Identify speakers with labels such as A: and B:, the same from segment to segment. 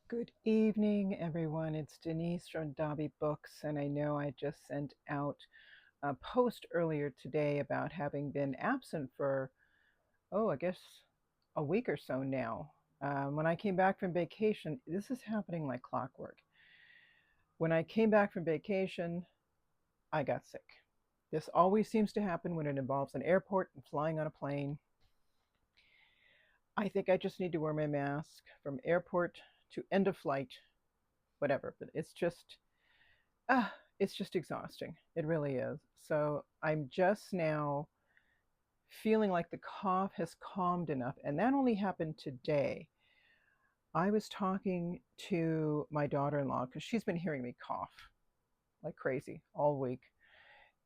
A: Good evening, everyone. It's Denise from Dobby Books, and I know I just sent out a post earlier today about having been absent for, I guess a week or so now. When I came back from vacation, this is happening like clockwork. When I came back from vacation, I got sick. This always seems to happen when it involves an airport and flying on a plane. I think I just need to wear my mask from airport to end of flight, whatever, but it's just exhausting. It really is. So I'm just now feeling like the cough has calmed enough. And that only happened today. I was talking to my daughter in law because she's been hearing me cough like crazy all week.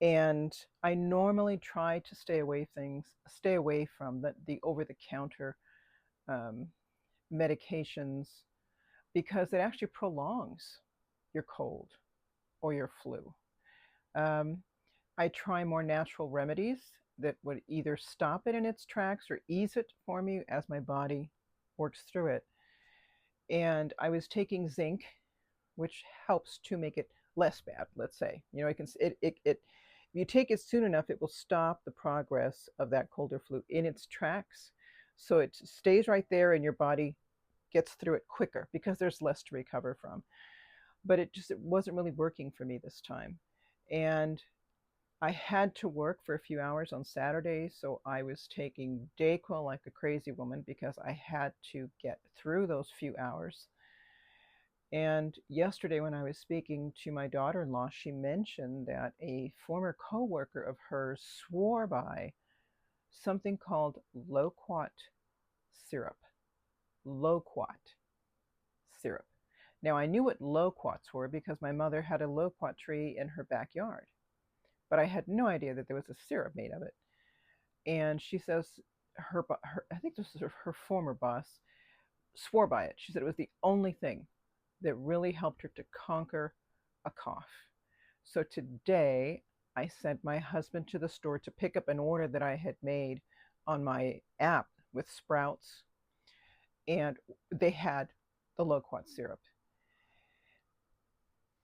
A: And I normally try to stay away from the over the counter um, medications because it actually prolongs your cold or your flu. Um, I try more natural remedies that would either stop it in its tracks or ease it for me as my body works through it. And I was taking zinc, which helps to make it less bad, let's say. You know, if you take it soon enough, it will stop the progress of that cold or flu in its tracks. So it stays right there and your body gets through it quicker because there's less to recover from. But it wasn't really working for me this time. And I had to work for a few hours on Saturday, so I was taking Dayquil like a crazy woman because I had to get through those few hours. And yesterday, when I was speaking to my daughter in law, she mentioned that a former coworker of hers swore by something called loquat syrup. Loquat syrup. Now, I knew what loquats were because my mother had a loquat tree in her backyard, but I had no idea that there was a syrup made of it. And she says her I think this was her former boss swore by it. She said it was the only thing that really helped her to conquer a cough. So today I sent my husband to the store to pick up an order that I had made on my app with Sprouts, and they had the loquat syrup.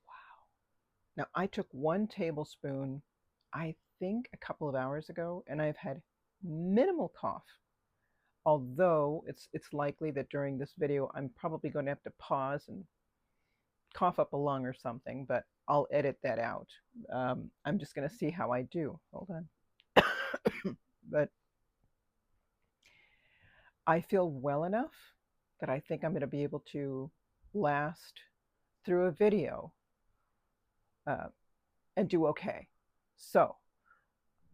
A: Wow. Now I took 1 tablespoon, I think a couple of hours ago, and I've had minimal cough. Although it's likely that during this video I'm probably going to have to pause and cough up a lung or something, but I'll edit that out. I'm just going to see how I do. Hold on. But I feel well enough that I think I'm going to be able to last through a video uh, and do okay. So,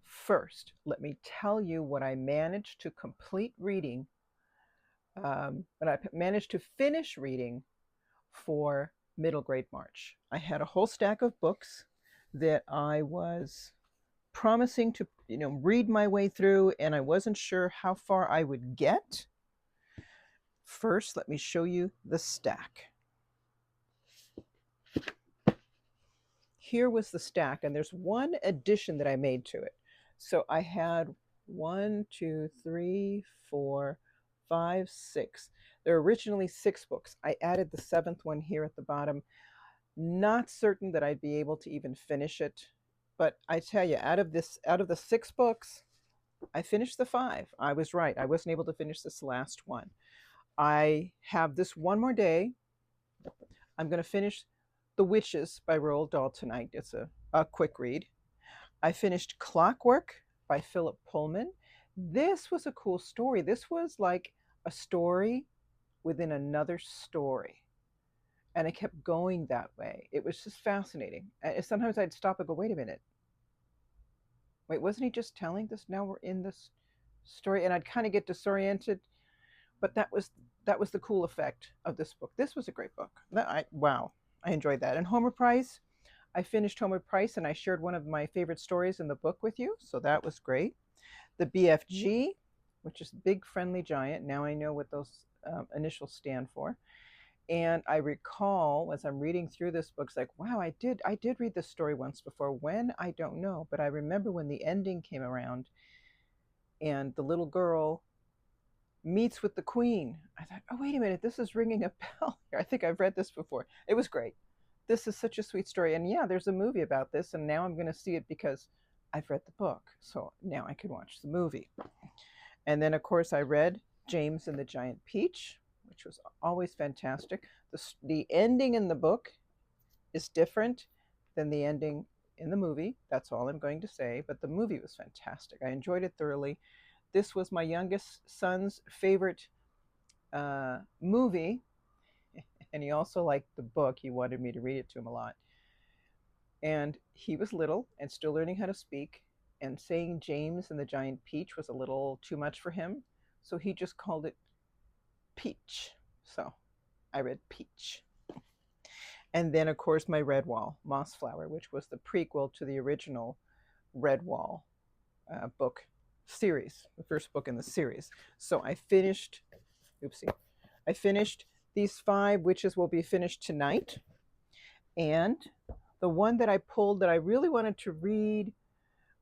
A: first, let me tell you what I managed to complete reading, what I managed to finish reading for middle grade March. I had a whole stack of books that I was promising to, read my way through, and I wasn't sure how far I would get. First, let me show you the stack. Here was the stack, and there's one addition that I made to it. So I had 1, 2, 3, 4, 5, 6. There were originally 6 books. I added the 7th one here at the bottom. Not certain that I'd be able to even finish it, but I tell you, out of the 6 books, I finished the 5. I was right. I wasn't able to finish this last one. I have this one more day. I'm going to finish The Witches by Roald Dahl tonight. It's a quick read. I finished Clockwork by Philip Pullman. This was a cool story. This was like a story within another story. And it kept going that way. It was just fascinating. And sometimes I'd stop and go, wait a minute. Wait, wasn't he just telling this? Now we're in this story. And I'd kind of get disoriented. But that was the cool effect of this book. This was a great book. Wow, I enjoyed that. And Homer Price, I finished Homer Price and I shared one of my favorite stories in the book with you. So that was great. The BFG, which is Big Friendly Giant. Now I know what those initials stand for. And I recall as I'm reading through this book, it's like, wow, I did read this story once before. When? I don't know. But I remember when the ending came around and the little girl meets with the queen. I thought, oh, wait a minute, this is ringing a bell here. I think I've read this before. It was great. This is such a sweet story. And yeah, there's a movie about this, and now I'm going to see it because I've read the book. So now I can watch the movie. And then, of course, I read James and the Giant Peach, which was always fantastic. The ending in the book is different than the ending in the movie. That's all I'm going to say. But the movie was fantastic. I enjoyed it thoroughly. This was my youngest son's favorite movie, and he also liked the book. He wanted me to read it to him a lot. And he was little and still learning how to speak, and saying James and the Giant Peach was a little too much for him. So he just called it Peach. So I read Peach. And then, of course, my Redwall, Mossflower, which was the prequel to the original Redwall book series, the first book in the series. So I finished these 5 witches will be finished tonight. And the one that I pulled that I really wanted to read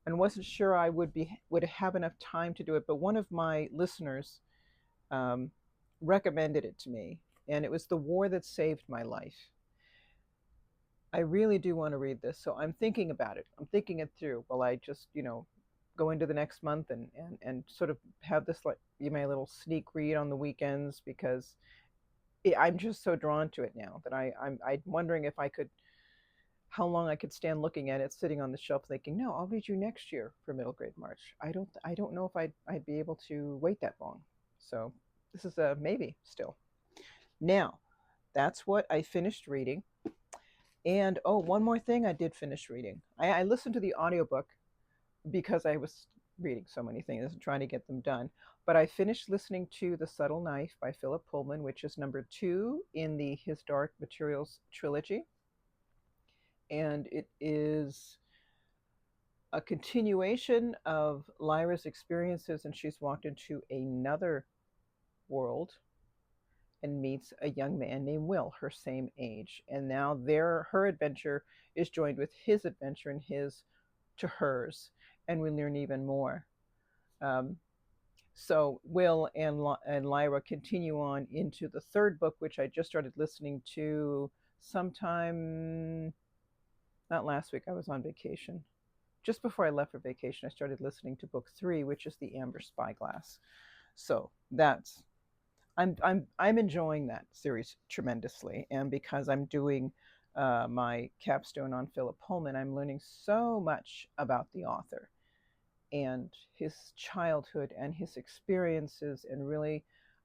A: and wasn't sure I would have enough time to do it, but one of my listeners recommended it to me, and it was The War That Saved My Life. I really do want to read this, so I'm thinking about it. I'm thinking it through. Will I just, go into the next month and sort of have this like be my little sneak read on the weekends, because I'm just so drawn to it now that I'm wondering if I could, how long I could stand looking at it sitting on the shelf thinking, no, I'll read you next year for middle grade March. I don't know if I'd be able to wait that long. So this is a maybe still. Now, that's what I finished reading. And oh, one more thing I did finish reading. I listened to the audiobook because I was reading so many things and trying to get them done. But I finished listening to The Subtle Knife by Philip Pullman, which is number 2 in the His Dark Materials trilogy. And it is a continuation of Lyra's experiences, and she's walked into another world and meets a young man named Will, her same age. And now her adventure is joined with his adventure and his to hers, and we learn even more. So Will and Lyra continue on into the 3rd book, which I just started listening to sometime, not last week, I was on vacation. Just before I left for vacation, I started listening to book 3, which is The Amber Spyglass. So that's, I'm enjoying that series tremendously. And because I'm doing my capstone on Philip Pullman, I'm learning so much about the author and his childhood and his experiences, and really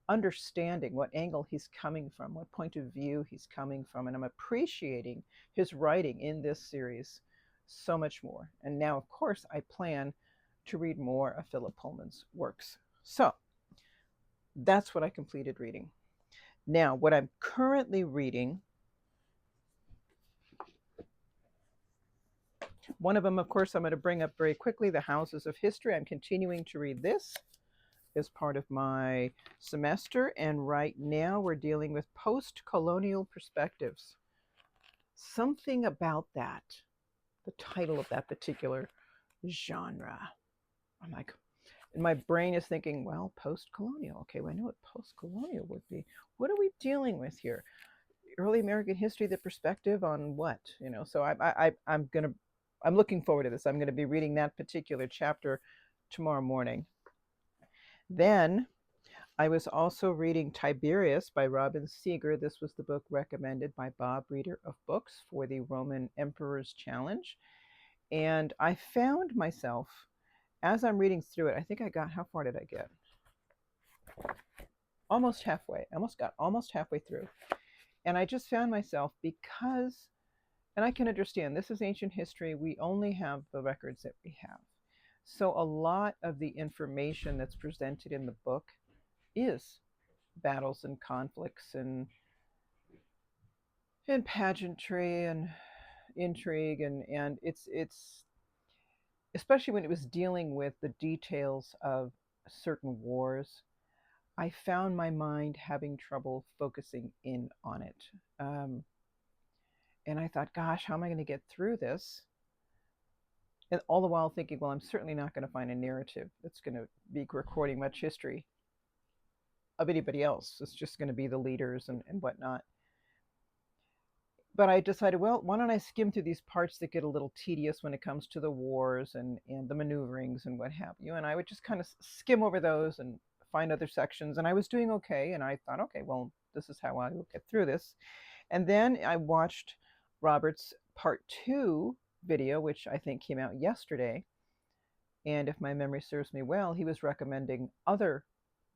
A: understanding what angle he's coming from, what point of view he's coming from. And I'm appreciating his writing in this series so much more. And now, of course, I plan to read more of Philip Pullman's works. So that's what I completed reading. Now, what I'm currently reading, one of them, of course, I'm going to bring up very quickly, The Houses of History. I'm continuing to read this as part of my semester, and right now we're dealing with post-colonial perspectives. Something about that, the title of that particular genre, I'm like, and my brain is thinking, well, post-colonial. Okay, well, I know what post-colonial would be. What are we dealing with here? Early American history, the perspective on what? So I'm looking forward to this. I'm going to be reading that particular chapter tomorrow morning. Then I was also reading Tiberius by Robin Seeger. This was the book recommended by Bob Reader of Books for the Roman Emperor's Challenge. And I found myself, as I'm reading through it, I think I got, how far did I get? Almost halfway. Almost halfway through. And I just found myself, because, and I can understand, this is ancient history. We only have the records that we have. So a lot of the information that's presented in the book is battles and conflicts and pageantry and intrigue, and it's especially when it was dealing with the details of certain wars, I found my mind having trouble focusing in on it. And I thought, gosh, how am I going to get through this? And all the while thinking, well, I'm certainly not going to find a narrative that's going to be recording much history of anybody else. It's just going to be the leaders and whatnot. But I decided, well, why don't I skim through these parts that get a little tedious when it comes to the wars and the maneuverings and what have you. And I would just kind of skim over those and find other sections. And I was doing okay. And I thought, okay, well, this is how I will get through this. And then I watched Robert's part 2 video, which I think came out yesterday. And if my memory serves me well, he was recommending other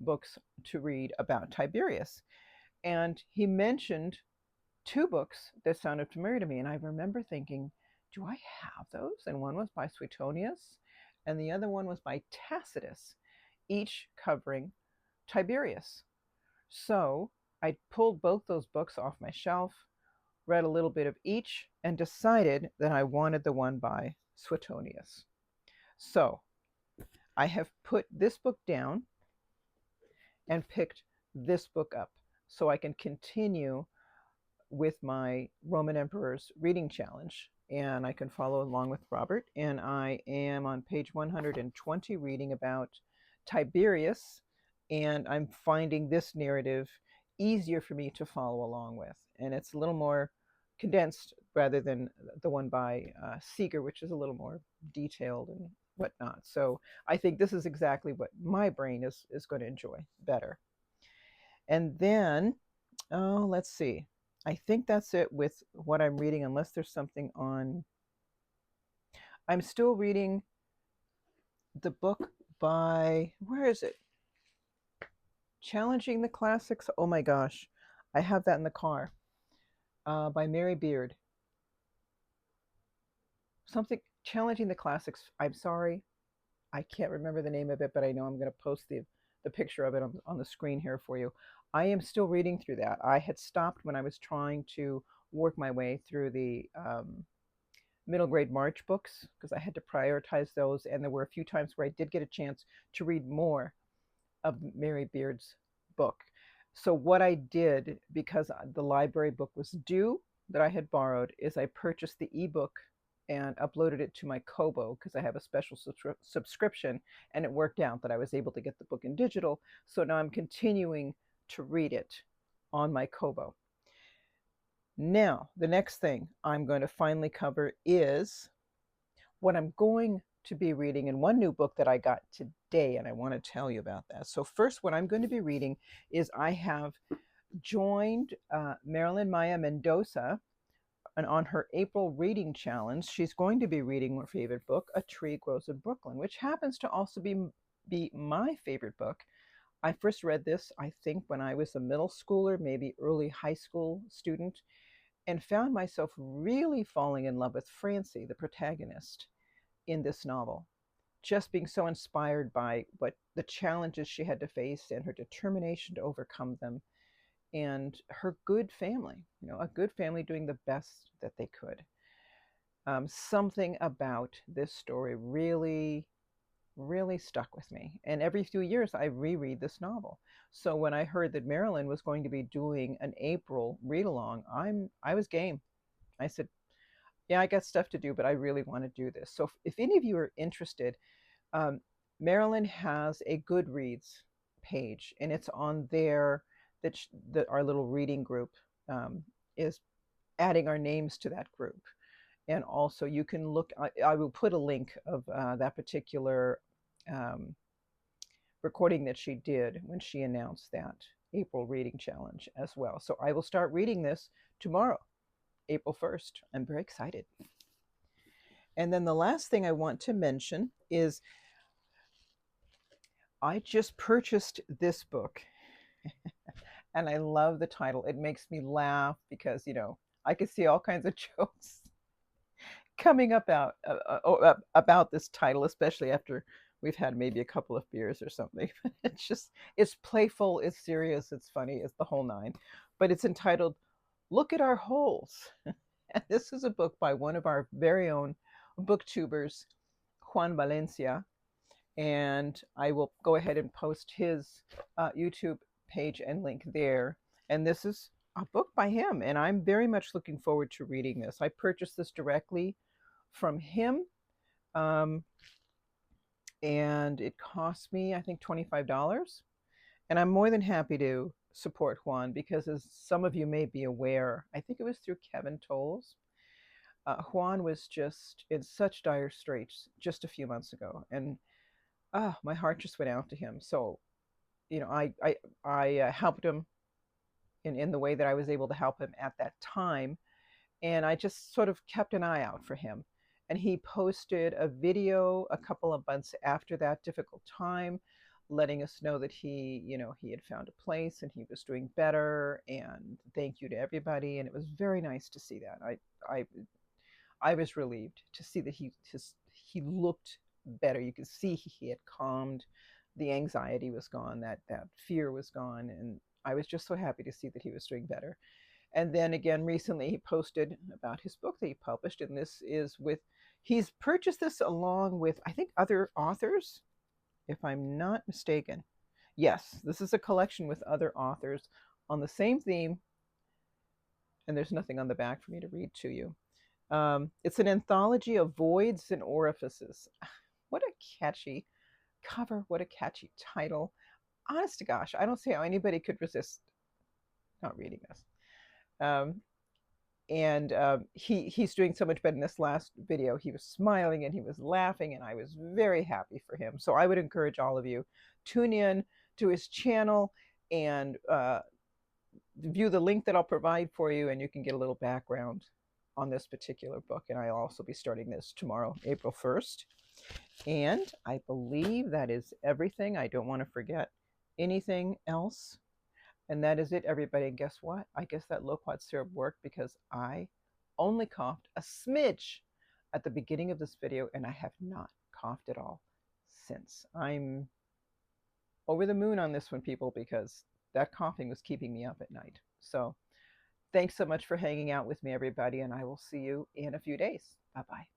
A: books to read about Tiberius. And he mentioned 2 books that sounded familiar to me. And I remember thinking, do I have those? And one was by Suetonius, and the other one was by Tacitus, each covering Tiberius. So I pulled both those books off my shelf, read a little bit of each, and decided that I wanted the one by Suetonius. So I have put this book down and picked this book up so I can continue with my Roman Emperors reading challenge, and I can follow along with Robert. And I am on page 120 reading about Tiberius, and I'm finding this narrative easier for me to follow along with, and it's a little more condensed rather than the one by Seeger, which is a little more detailed and whatnot. So I think this is exactly what my brain is going to enjoy better. And then, oh, let's see. I think that's it with what I'm reading, unless there's something on. I'm still reading the book by, where is it? Challenging the Classics. Oh my gosh, I have that in the car. By Mary Beard. Something Challenging the Classics. I'm sorry, I can't remember the name of it, but I know I'm going to post the picture of it on the screen here for you. I am still reading through that. I had stopped when I was trying to work my way through the middle grade March books because I had to prioritize those, and there were a few times where I did get a chance to read more of Mary Beard's book. So what I did, because the library book was due that I had borrowed, is I purchased the ebook and uploaded it to my Kobo because I have a special subscription, and it worked out that I was able to get the book in digital. So now I'm continuing to read it on my Kobo. Now, the next thing I'm going to finally cover is what I'm going to be reading in one new book that I got today, and I want to tell you about that. So first, what I'm going to be reading is I have joined Marilyn Maya Mendoza and on her April reading challenge. She's going to be reading her favorite book, A Tree Grows in Brooklyn, which happens to also be my favorite book. I first read this, I think, when I was a middle schooler, maybe early high school student, and found myself really falling in love with Francie, the protagonist, in this novel. Just being so inspired by what the challenges she had to face and her determination to overcome them, and her good family, a good family doing the best that they could. Something about this story really, really stuck with me. And every few years, I reread this novel. So when I heard that Marilyn was going to be doing an April read along, I was game. I said, yeah, I got stuff to do, but I really want to do this. So if any of you are interested, Marilyn has a Goodreads page, and it's on there that our little reading group is adding our names to that group. And also you can look, I will put a link of that particular recording that she did when she announced that April reading challenge as well. So I will start reading this tomorrow, April 1st. I'm very excited. And then the last thing I want to mention is I just purchased this book and I love the title. It makes me laugh because, I could see all kinds of jokes coming up about this title, especially after we've had maybe a couple of beers or something. It's playful, it's serious, it's funny, it's the whole nine. But it's entitled Look at Our Holes. And this is a book by one of our very own booktubers, Juan Valencia. And I will go ahead and post his YouTube page and link there. And this is a book by him, and I'm very much looking forward to reading this. I purchased this directly from him, and it cost me, I think, $25. And I'm more than happy to support Juan because, as some of you may be aware, I think it was through Kevin Tolles. Juan was just in such dire straits just a few months ago, and my heart just went out to him. So, you know, I helped him in the way that I was able to help him at that time, and I just sort of kept an eye out for him. And he posted a video a couple of months after that difficult time, letting us know that he had found a place and he was doing better. And thank you to everybody. And it was very nice to see that. I I was relieved to see that he looked better. You could see he had calmed. The anxiety was gone. That fear was gone, and I was just so happy to see that he was doing better. And then again, recently he posted about his book that he published, and this is with he's purchased this along with I think other authors, if I'm not mistaken. Yes, this is a collection with other authors on the same theme, and there's nothing on the back for me to read to you. It's an anthology of voids and orifices. What a catchy cover! What a catchy title! Honest to gosh, I don't see how anybody could resist not reading this. Um, and he's doing so much better in this last video. He was smiling and he was laughing, and I was very happy for him. So I would encourage all of you, tune in to his channel and view the link that I'll provide for you, and you can get a little background on this particular book. And I'll also be starting this tomorrow, April 1st. And I believe that is everything. I don't want to forget anything else. And that is it, everybody. And guess what? I guess that loquat syrup worked because I only coughed a smidge at the beginning of this video, and I have not coughed at all since. I'm over the moon on this one, people, because that coughing was keeping me up at night. So thanks so much for hanging out with me, everybody, and I will see you in a few days. Bye-bye.